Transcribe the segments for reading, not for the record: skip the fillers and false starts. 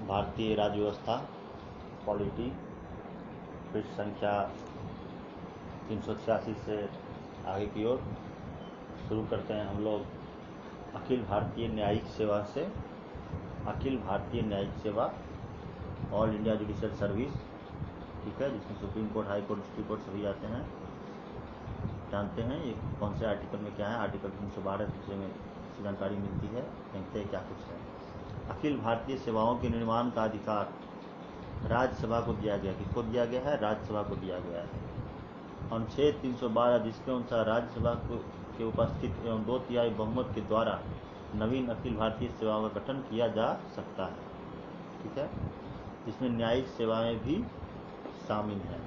भारतीय राज्य व्यवस्था पॉलिटी पृष्ठ संख्या 386 से आगे की ओर शुरू करते हैं हम लोग। अखिल भारतीय न्यायिक सेवा से, अखिल भारतीय न्यायिक सेवा ऑल इंडिया जुडिशियल सर्विस, ठीक है, जिसमें supreme court, high court, district court सभी आते हैं। जानते हैं ये कौन से आर्टिकल में क्या है। आर्टिकल 312 में जानकारी मिलती है, देखते हैं क्या कुछ है। अखिल भारतीय सेवाओं के निर्माण का अधिकार राज्यसभा को दिया गया। किसको दिया गया है? राज्यसभा को दिया गया है। अनुच्छेद 312 जिसके अनुसार राज्यसभा के उपस्थित एवं 2/3 बहुमत के द्वारा नवीन अखिल भारतीय सेवाओं का गठन किया जा सकता है, ठीक है। इसमें न्यायिक सेवाएं भी शामिल हैं।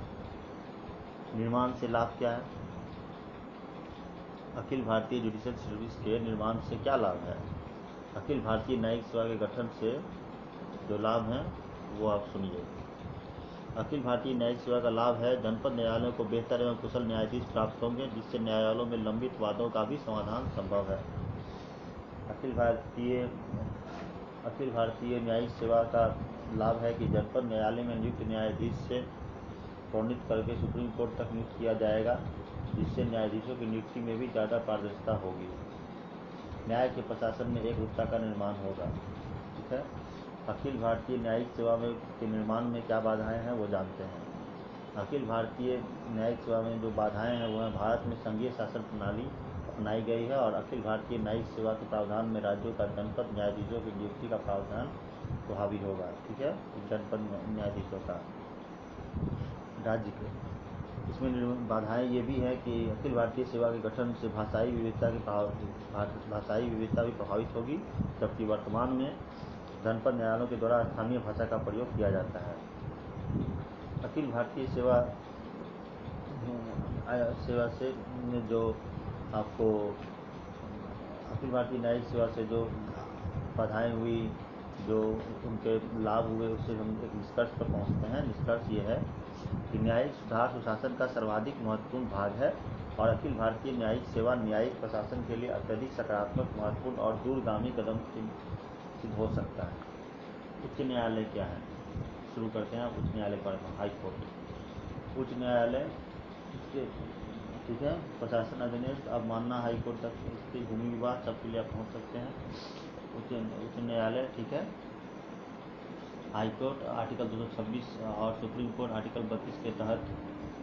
निर्माण से लाभ क्या है? अखिल भारतीय जुडिशियल सर्विस के निर्माण से क्या लाभ है? अखिल भारतीय न्यायिक सेवा के गठन से जो लाभ हैं वो आप सुनिए। अखिल भारतीय न्यायिक सेवा का लाभ है, जनपद न्यायालयों को बेहतर एवं कुशल न्यायाधीश प्राप्त होंगे, जिससे न्यायालयों में लंबित वादों का भी समाधान संभव है। अखिल भारतीय न्यायिक सेवा का लाभ है कि जनपद न्यायालय में नियुक्त न्यायाधीश से प्रोन्नत करके सुप्रीम कोर्ट तक नियुक्त किया जाएगा, जिससे न्यायाधीशों की नियुक्ति में भी ज़्यादा पारदर्शिता होगी। न्याय के प्रशासन में एकरूपता का निर्माण होगा, ठीक है। अखिल भारतीय न्यायिक सेवा के निर्माण में क्या बाधाएं हैं वो जानते हैं। अखिल भारतीय न्यायिक सेवा में जो बाधाएं हैं वो है, भारत में संघीय शासन प्रणाली अपनाई गई है और अखिल भारतीय न्यायिक सेवा के प्रावधान में राज्यों का जनपद न्यायाधीशों की नियुक्ति का प्रावधान प्रभावी होगा, ठीक है। जनपद न्यायाधीशों का राज्य के, इसमें बाधाएं ये भी है कि अखिल भारतीय सेवा के गठन से भाषाई विविधता भी प्रभावित होगी, जबकि वर्तमान में जनपद न्यायालयों के द्वारा स्थानीय भाषा का प्रयोग किया जाता है। अखिल भारतीय सेवा से जो आपको अखिल भारतीय न्यायिक सेवा से जो बाधाएं हुई, जो उनके लाभ हुए, उससे हम एक निष्कर्ष पर पहुंचते हैं। निष्कर्ष ये है कि न्यायिक सुधार सुशासन का सर्वाधिक महत्वपूर्ण भाग है और अखिल भारतीय न्यायिक सेवा न्यायिक प्रशासन के लिए अत्यधिक सकारात्मक, महत्वपूर्ण और दूरगामी कदम सिद्ध हो सकता है। उच्च न्यायालय क्या है? शुरू करते हैं उच्च न्यायालय पर। हाई कोर्ट, उच्च न्यायालय, ठीक है, प्रशासन अधिनियम, अवमानना, हाई कोर्ट तक स्थित भूमि विवाद सबके लिए आप पहुँच सकते हैं। उच्च न्यायालय, ठीक है। हाई कोर्ट आर्टिकल 226 और सुप्रीम कोर्ट आर्टिकल 32 के तहत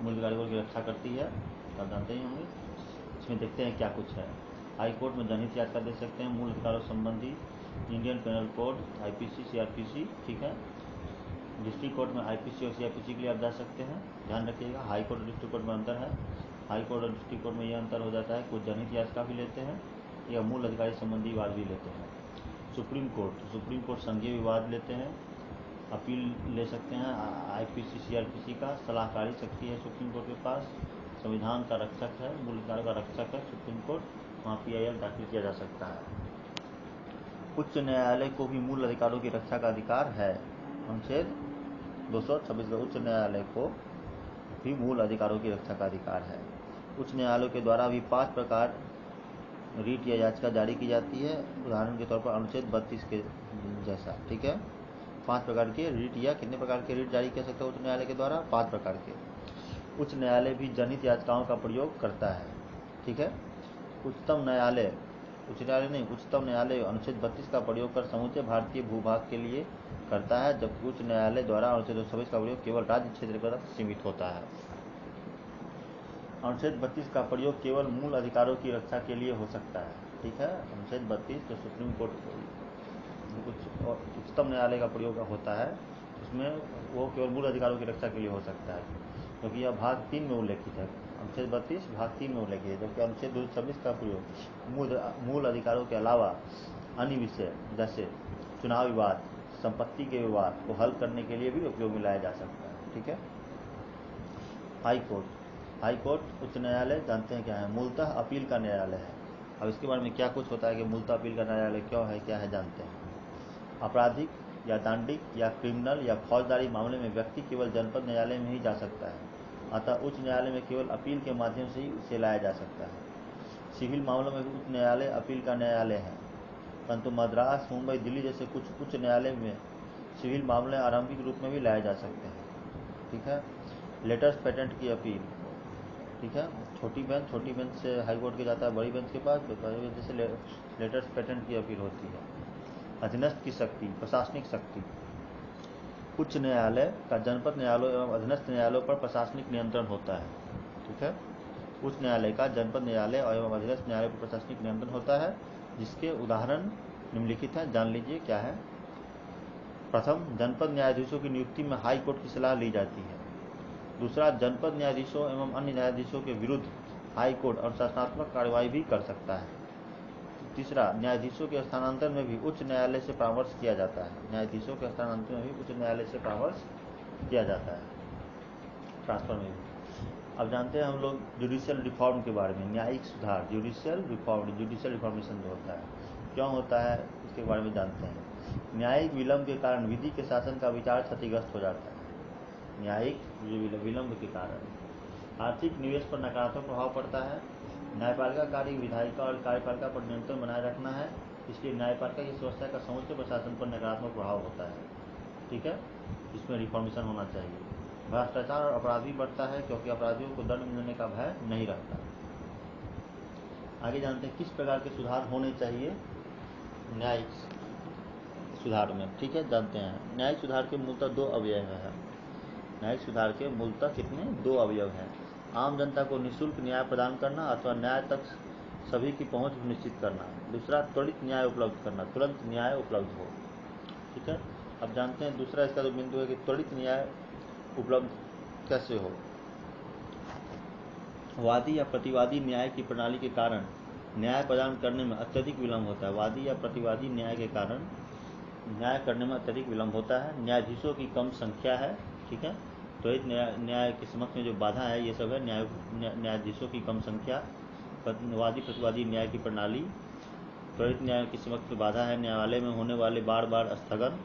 मूल अधिकारों की रक्षा करती है, आप जानते ही होंगे। इसमें देखते हैं क्या कुछ है। हाई कोर्ट में जनहित याचिका दे सकते हैं मूल अधिकारों संबंधी, Indian penal code, IPC, CRPC, ठीक है। डिस्ट्रिक्ट कोर्ट में IPC और CRPC के लिए आप जा सकते हैं, ध्यान रखिएगा। हाई कोर्ट और डिस्ट्रिक्ट कोर्ट में अंतर है। हाई कोर्ट और डिस्ट्रिक्ट कोर्ट में यह अंतर हो जाता है, कुछ जनहित याचिका भी लेते हैं या मूल अधिकारी संबंधी विवाद भी लेते हैं। सुप्रीम कोर्ट संघीय विवाद लेते हैं, अपील ले सकते हैं। IPC, CRPC का सलाहकारी शक्ति है सुप्रीम कोर्ट के पास, संविधान का रक्षक है, मूल अधिकारों का रक्षक है सुप्रीम कोर्ट, वहाँ PIL दाखिल किया जा सकता है। उच्च न्यायालय को भी मूल अधिकारों की रक्षा का अधिकार है। अनुच्छेद 226 का उच्च न्यायालय को भी मूल अधिकारों की रक्षा का अधिकार है। उच्च न्यायालयों के द्वारा भी 5 प्रकार रीट या याचिका जारी की जाती है, उदाहरण के तौर पर अनुच्छेद 32 के जैसा, ठीक है। 5 प्रकार के रीट या कितने प्रकार के रीट जारी कर सकता है उच्च न्यायालय के द्वारा? 5 प्रकार के। उच्च न्यायालय भी जनहित याचिकाओं का प्रयोग करता है, ठीक है। उच्चतम न्यायालय अनुच्छेद 32 का प्रयोग कर समूचे भारतीय भूभाग के लिए करता है, जबकि उच्च न्यायालय द्वारा अनुच्छेद 226 का प्रयोग केवल राज्य क्षेत्र तक सीमित होता है। अनुच्छेद 32 का प्रयोग केवल मूल अधिकारों की रक्षा के लिए हो सकता है, ठीक है। अनुच्छेद 32 जो सुप्रीम कोर्ट उच्चतम न्यायालय का प्रयोग होता है, उसमें वो केवल मूल अधिकारों की रक्षा के लिए हो सकता है, क्योंकि यह भाग 3 में उल्लेखित है। अनुच्छेद 32 भाग 3 में उल्लेखित है, जबकि अनुच्छेद 226 का प्रयोग मूल अधिकारों के अलावा अन्य विषय जैसे चुनाव विवाद, संपत्ति के विवाद को हल करने के लिए भी उपयोग में लाया जा सकता है, ठीक है। हाई कोर्ट उच्च न्यायालय जानते हैं क्या है? मूलतः अपील का न्यायालय है। अब इसके बारे में क्या कुछ होता है कि मूलतः अपील का न्यायालय क्यों है, क्या है, जानते हैं। आपराधिक या दांडिक या क्रिमिनल या फौजदारी मामले में व्यक्ति केवल जनपद न्यायालय में ही जा सकता है, अतः उच्च न्यायालय में केवल अपील के माध्यम से ही उसे लाया जा सकता है। सिविल मामलों में उच्च न्यायालय अपील का न्यायालय है, परंतु मद्रास, मुंबई, दिल्ली जैसे कुछ उच्च न्यायालय में सिविल मामले आरंभिक रूप में भी लाए जा सकते हैं। ठीक है। लेटेस्ट पेटेंट की अपील। ठीक है। छोटी बेंच से हाई कोर्ट के जाता है बड़ी बेंच के पास, बड़ी बेंच से लेटेस्ट पेटेंट की अपील होती है। अधीनस्थ की शक्ति, प्रशासनिक शक्ति। उच्च न्यायालय का जनपद न्यायालयों एवं अधीनस्थ न्यायालयों पर प्रशासनिक नियंत्रण होता है। ठीक है। उच्च न्यायालय का जनपद न्यायालय एवं अधीनस्थ न्यायालय पर प्रशासनिक नियंत्रण होता है, जिसके उदाहरण निम्नलिखित हैं, जान लीजिए क्या है। प्रथम, जनपद न्यायाधीशों की नियुक्ति में हाई कोर्ट की सलाह ली जाती है। दूसरा, जनपद न्यायाधीशों एवं अन्य न्यायाधीशों के विरुद्ध हाई कोर्ट अनुशासनात्मक कार्रवाई भी कर सकता है। तीसरा, न्यायाधीशों के स्थानांतरण में भी उच्च न्यायालय से परामर्श किया जाता है। न्यायाधीशों के स्थानांतरण में भी उच्च न्यायालय से परामर्श किया जाता है, ट्रांसफर में भी। अब जानते हैं हम लोग जुडिशियल रिफॉर्म के बारे में, न्यायिक सुधार, जुडिशियल रिफॉर्मेशन जो होता है, क्यों होता है इसके बारे में जानते हैं। न्यायिक विलंब के कारण विधि के शासन का विचार क्षतिग्रस्त हो जाता है। न्यायिक विलंब के कारण आर्थिक निवेश पर नकारात्मक प्रभाव पड़ता है। न्यायपालिका कार्य विधायिका और कार्यपालिका पर नियंत्रण बनाए रखना है, इसलिए न्यायपालिका की व्यवस्था का समूचे प्रशासन पर नकारात्मक प्रभाव होता है। ठीक है। इसमें रिफॉर्मेशन होना चाहिए। भ्रष्टाचार और अपराध भी बढ़ता है, क्योंकि अपराधियों को दंड मिलने का भय नहीं रहता। आगे जानते हैं किस प्रकार के सुधार होने चाहिए न्यायिक सुधार में। ठीक है, जानते हैं। न्यायिक सुधार के मूलतः दो अवयव हैं। न्यायिक सुधार के मूलतः कितने? दो अवयव हैं। आम जनता को निःशुल्क न्याय प्रदान करना अथवा न्याय तक सभी की पहुंच निश्चित करना। दूसरा, त्वरित न्याय उपलब्ध करना, तुरंत न्याय उपलब्ध हो। ठीक है। अब जानते हैं दूसरा इसका जो बिंदु है कि त्वरित न्याय उपलब्ध कैसे हो। वादी या प्रतिवादी न्याय की प्रणाली के कारण न्याय प्रदान करने में अत्यधिक विलंब होता है। वादी या प्रतिवादी न्याय के कारण न्याय करने में अत्यधिक विलंब होता है। न्यायाधीशों की कम संख्या है। ठीक है। त्वरित न्याय के समक्ष में जो बाधा है ये सब है, न्यायाधीशों की कम संख्या, वादी प्रतिवादी न्याय की प्रणाली, त्वरित न्याय की समक्ष में बाधा है, न्यायालय में होने वाले बार बार स्थगन।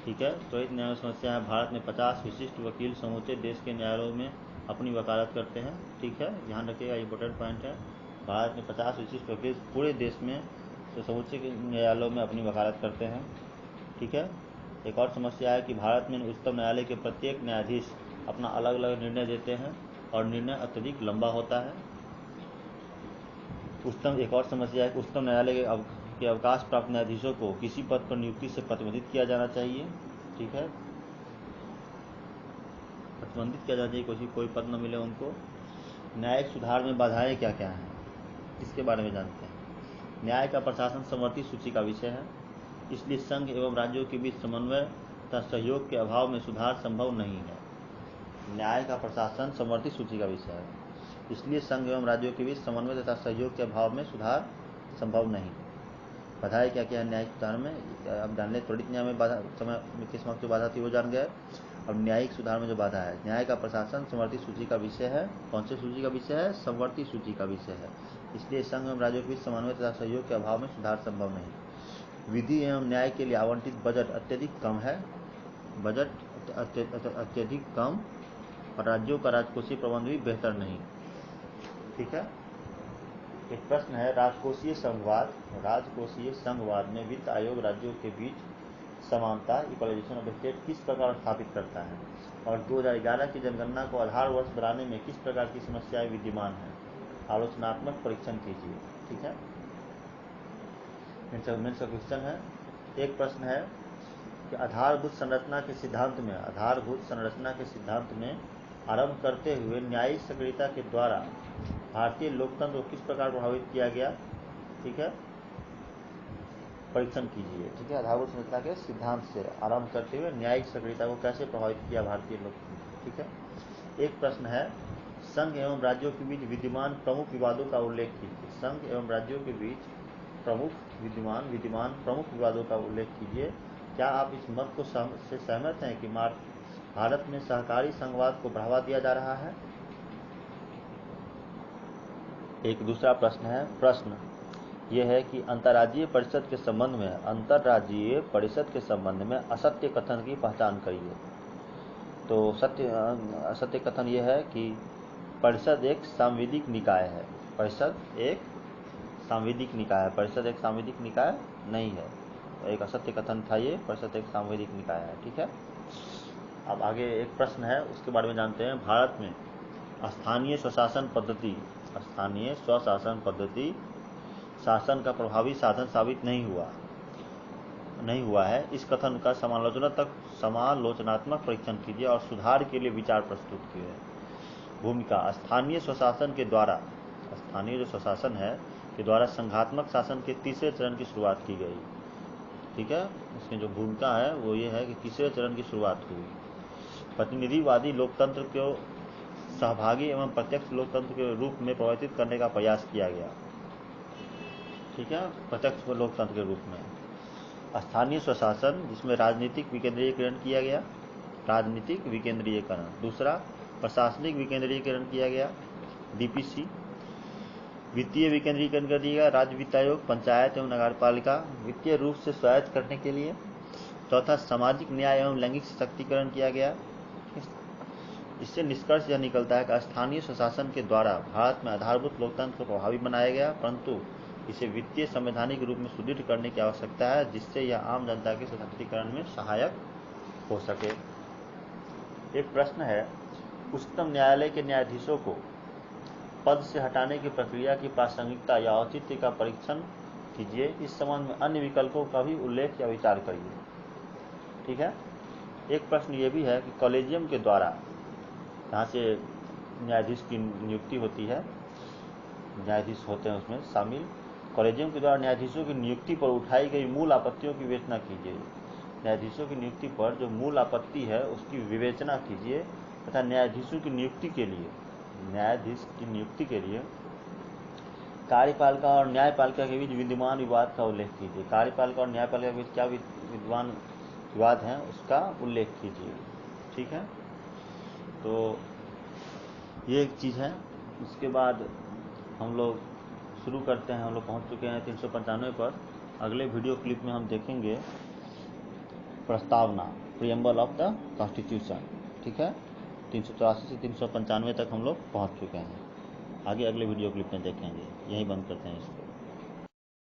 ठीक है। त्वरित न्याय समस्या है, भारत में 50 विशिष्ट वकील समूचे देश के न्यायालयों में अपनी वकालत करते हैं। ठीक है, ध्यान रखिएगा, इंपॉर्टेंट पॉइंट है। भारत में 50 विशिष्ट वकील पूरे देश में समूचे न्यायालयों में अपनी वकालत करते हैं। ठीक है। एक और समस्या है कि भारत में उच्चतम न्यायालय के प्रत्येक न्यायाधीश अपना अलग अलग निर्णय देते हैं और निर्णय अत्यधिक लंबा होता है। एक और समस्या है कि उच्चतम न्यायालय के अवकाश प्राप्त न्यायाधीशों को किसी पद पर नियुक्ति से प्रतिबंधित किया जाना चाहिए। ठीक है, प्रतिबंधित किया जाना चाहिए, कोई पद न मिले उनको। न्यायिक सुधार में बाधाएं क्या क्या हैं, इसके बारे में जानते हैं। न्याय का प्रशासन समवर्ती सूची का विषय है, इसलिए संघ एवं राज्यों के बीच समन्वय तथा सहयोग के अभाव में सुधार संभव नहीं है। न्याय का प्रशासन समवर्ती सूची का विषय है, इसलिए संघ एवं राज्यों के बीच समन्वय तथा सहयोग के अभाव में सुधार संभव नहीं। बाधाएं क्या क्या है न्यायिक सुधार में, अब जान लें। त्वरित न्याय में बाधा, समय के समक्ष जो बाधा थी वो जान गए। अब न्यायिक सुधार में जो बाधा है, न्याय का प्रशासन समवर्ती सूची का विषय है। कौन से सूची का विषय है? समवर्ती सूची का विषय है, इसलिए संघ एवं राज्यों के बीच समन्वय तथा सहयोग के अभाव में सुधार संभव नहीं। विधि एवं न्याय के लिए आवंटित बजट अत्यधिक कम है, बजट अत्यधिक कम, और राज्यों का राजकोषीय प्रबंध भी बेहतर नहीं। ठीक है। एक प्रश्न है, राजकोषीय संघवाद में वित्त आयोग राज्यों के बीच समानता, इक्वलाइजेशन ऑफ स्टेट, किस प्रकार स्थापित करता है, और 2011 की जनगणना को आधार वर्ष बनाने में किस प्रकार की समस्याएं विद्यमान हैं? आलोचनात्मक परीक्षण कीजिए। ठीक है, मेंस का क्वेश्चन है। एक प्रश्न है कि आधारभूत संरचना के सिद्धांत में आरंभ करते हुए न्यायिक सक्रियता के द्वारा भारतीय लोकतंत्र को किस प्रकार प्रभावित किया गया? ठीक है, परीक्षण कीजिए। ठीक है, आधारभूत संरचना के सिद्धांत से आरंभ करते हुए न्यायिक सक्रियता को कैसे प्रभावित किया भारतीय लोकतंत्र। ठीक है। एक प्रश्न है, संघ एवं राज्यों के बीच विद्यमान प्रमुख विवादों का उल्लेख कीजिए। संघ एवं राज्यों के बीच विद्यमान प्रमुख विवादों का उल्लेख कीजिए। क्या आप इस मत को से सहमत हैं कि भारत में सहकारी संघवाद को बढ़ावा दिया जा रहा है? एक दूसरा प्रश्न है, प्रश्न यह है कि अंतर्राज्यीय परिषद के संबंध में असत्य कथन की पहचान करिए। तो असत्य कथन यह है कि परिषद एक सांविधिक निकाय है। परिषद एक सांविधिक निकाय नहीं है। एक असत्य कथन था ये, परिषद एक सांवैदिक निकाय है। ठीक है, अब आगे एक प्रश्न है, उसके बारे में जानते हैं। भारत में स्थानीय स्वशासन पद्धति शासन का प्रभावी साधन साबित नहीं हुआ है, इस कथन का समालोचनात्मक परीक्षण कीजिए और सुधार के लिए विचार प्रस्तुत कीजिए। भूमिका, स्थानीय स्वशासन के द्वारा संघात्मक शासन के तीसरे चरण की शुरुआत की गई। ठीक है, इसमें जो भूमिका है वो ये है कि तीसरे चरण की शुरुआत हुई। प्रतिनिधिवादी लोकतंत्र को सहभागी एवं प्रत्यक्ष लोकतंत्र के रूप में परिवर्तित करने का प्रयास किया गया। ठीक है, प्रत्यक्ष लोकतंत्र के रूप में। स्थानीय स्वशासन, जिसमें राजनीतिक विकेंद्रीकरण किया गया, दूसरा प्रशासनिक विकेंद्रीकरण किया गया, डीपीसी। वित्तीय विकेंद्रीकरण कर दिया गया, राज्य वित्त आयोग, पंचायत एवं नगरपालिका वित्तीय रूप से स्वायत्त करने के लिए। चौथा, सामाजिक न्याय एवं लैंगिक सशक्तिकरण किया गया। इससे निष्कर्ष यह निकलता है कि स्थानीय स्वशासन के द्वारा भारत में आधारभूत लोकतंत्र को प्रभावी बनाया गया, परंतु इसे वित्तीय संवैधानिक रूप में सुदृढ़ करने की आवश्यकता है, जिससे यह आम जनता के सशक्तिकरण में सहायक हो सके। एक प्रश्न है, उच्चतम न्यायालय के न्यायाधीशों को पद से हटाने की प्रक्रिया की प्रासंगिकता या औचित्य का परीक्षण कीजिए। इस संबंध में अन्य विकल्पों का भी उल्लेख या विचार करिए। ठीक है, एक प्रश्न ये भी है कि कॉलेजियम के द्वारा, जहाँ से न्यायाधीश की नियुक्ति होती है, न्यायाधीश होते हैं उसमें शामिल, कॉलेजियम के द्वारा न्यायाधीशों की नियुक्ति पर उठाई गई मूल आपत्तियों की विवेचना कीजिए। न्यायाधीशों की नियुक्ति पर जो मूल आपत्ति है उसकी विवेचना कीजिए तथा न्यायाधीश की नियुक्ति के लिए कार्यपालिका और न्यायपालिका के बीच विद्यमान विवाद का उल्लेख कीजिए। कार्यपालिका और न्यायपालिका के बीच क्या विद्यमान विवाद हैं उसका उल्लेख कीजिए। ठीक है, तो ये एक चीज़ है। इसके बाद हम लोग शुरू करते हैं। हम लोग पहुँच चुके हैं 395 पर। अगले वीडियो क्लिप में हम देखेंगे प्रस्तावना, प्रीएम्बल ऑफ द कॉन्स्टिट्यूशन। ठीक है, 384 से 395 तक हम लोग पहुँच चुके हैं। आगे अगले वीडियो क्लिप में देखेंगे। यहीं बंद करते हैं इसको।